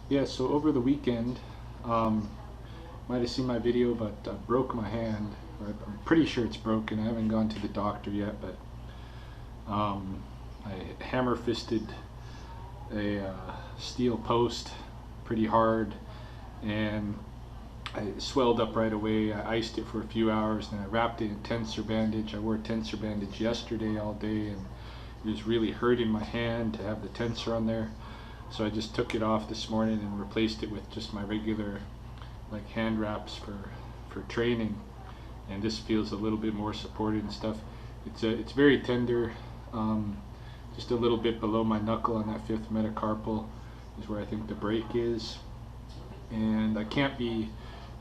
Yeah, so over the weekend, um, might have seen my video, but I broke my hand. I'm pretty sure it's broken. I haven't gone to the doctor yet, but I hammer fisted a steel post pretty hard, and I swelled up right away. I iced it for a few hours, then I wrapped it in tensor bandage. I wore a tensor bandage yesterday all day, and it was really hurting my hand to have the tensor on there. So I just took it off this morning and replaced it with just my regular like hand wraps for training, and this feels a little bit more supported and stuff. It's very tender, um, just a little bit below my knuckle on that fifth metacarpal is where I think the break is, and I can't be,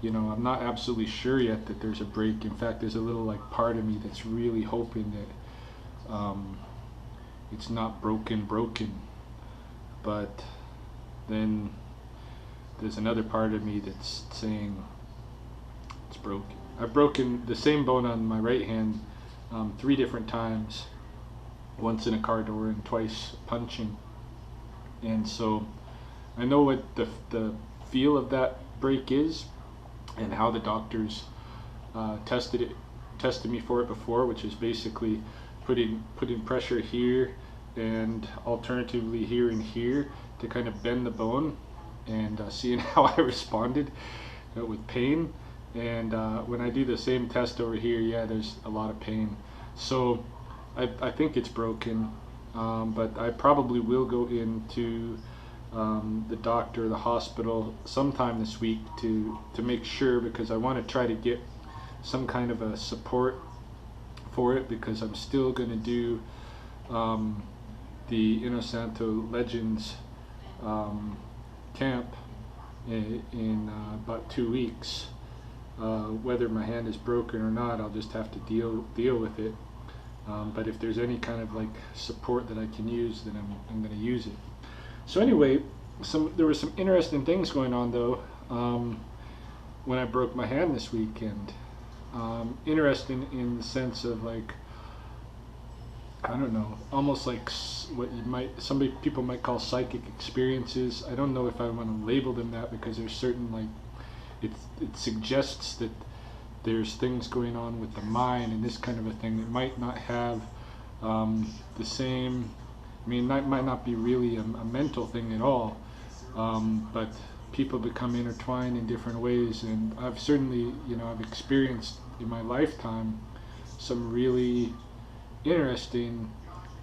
I'm not absolutely sure yet that there's a break. In fact, there's a little like part of me that's really hoping that it's not broken, but then there's another part of me that's saying it's broken. I've broken the same bone on my right hand 3 different times, once in a car door and twice punching. And so I know what the feel of that break is and how the doctors tested me for it before, which is basically putting pressure here and alternatively here and here to kind of bend the bone, and seeing how I responded with pain. And when I do the same test over here, yeah, there's a lot of pain. So I think it's broken, but I probably will go into the doctor, the hospital sometime this week to make sure, because I want to try to get some kind of a support for it, because I'm still going to do the Inosanto Legends camp in about 2 weeks. Whether my hand is broken or not, I'll just have to deal with it. But if there's any kind of like support that I can use, then I'm going to use it. So anyway, there were some interesting things going on though when I broke my hand this weekend. Interesting in the sense of like, I don't know, almost like what people might call psychic experiences. I don't know if I want to label them that, because there's certain like it suggests that there's things going on with the mind and this kind of a thing that might not have the same. I mean, that might not be really a mental thing at all, but people become intertwined in different ways, and I've certainly, I've experienced in my lifetime some really interesting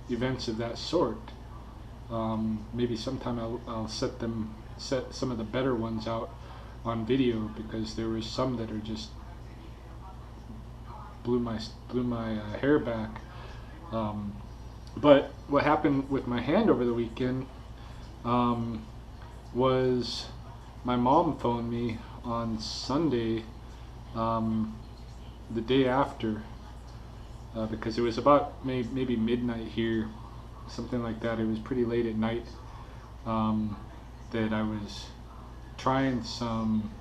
events of that sort. Maybe sometime I'll set some of the better ones out on video, because there was some that are just blew my hair back. But what happened with my hand over the weekend was my mom phoned me on Sunday, the day after, because it was about maybe midnight here, something like that. It was pretty late at night, that I was trying some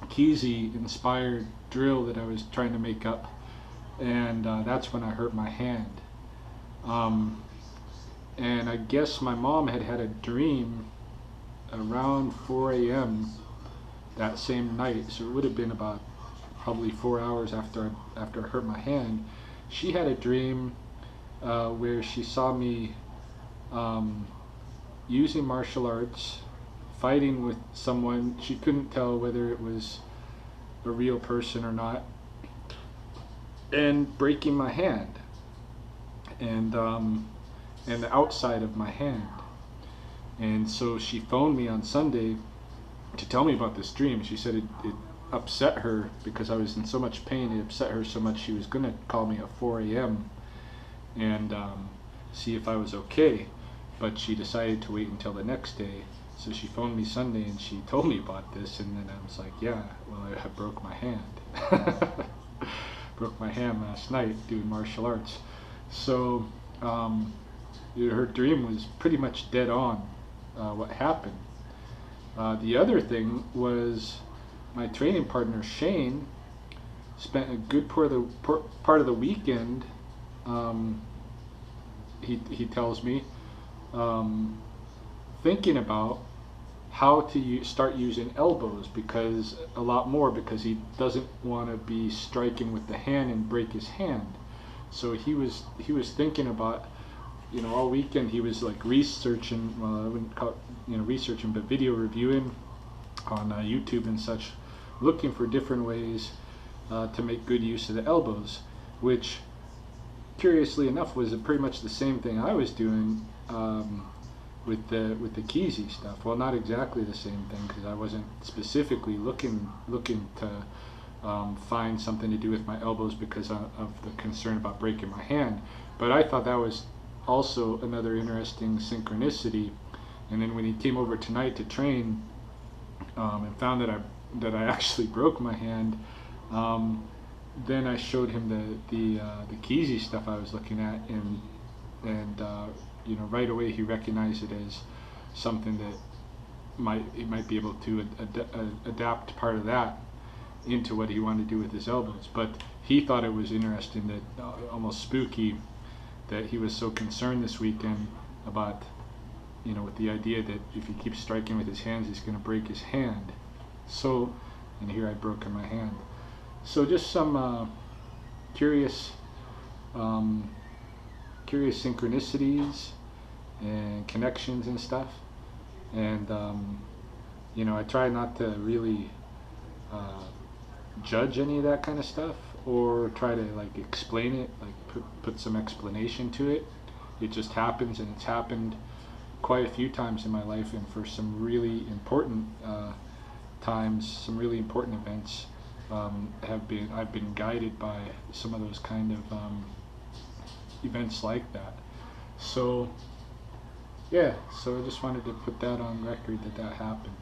Keezy inspired drill that I was trying to make up, and that's when I hurt my hand. And I guess my mom had a dream around 4 a.m. that same night, so it would have been about probably 4 hours after I hurt my hand. She had a dream where she saw me using martial arts, fighting with someone. She couldn't tell whether it was a real person or not, and breaking my hand, and the outside of my hand. And so she phoned me on Sunday to tell me about this dream. She said it upset her because I was in so much pain. It upset her so much she was going to call me at 4 a.m. and see if I was okay. But she decided to wait until the next day. So she phoned me Sunday and she told me about this, and then I was like, yeah, well, I broke my hand. Broke my hand last night doing martial arts. So her dream was pretty much dead on what happened. The other thing was my training partner Shane spent a good part of the weekend. He tells me thinking about how to start using elbows because a lot more because he doesn't want to be striking with the hand and break his hand. So he was thinking about, all weekend he was like researching. Well, I wouldn't call it, researching, but video reviewing on YouTube and such, looking for different ways to make good use of the elbows, which curiously enough was pretty much the same thing I was doing with the Keezy stuff. Well, not exactly the same thing because I wasn't specifically looking to find something to do with my elbows because of the concern about breaking my hand. But I thought that was also another interesting synchronicity. And then when he came over tonight to train and found that I actually broke my hand, then I showed him the Keezy stuff I was looking at, and right away he recognized it as something that he might be able to adapt part of that into what he wanted to do with his elbows. But he thought it was interesting, that almost spooky, that he was so concerned this weekend about, with the idea that if he keeps striking with his hands, he's going to break his hand. So, and here I'd broken my hand. So just some curious synchronicities and connections and stuff. And I try not to really judge any of that kind of stuff or try to like explain it, like put some explanation to it. It just happens, and it's happened quite a few times in my life, and for some really important times, some really important events. I've been guided by some of those kind of events like that. So yeah, so I just wanted to put that on record that happened.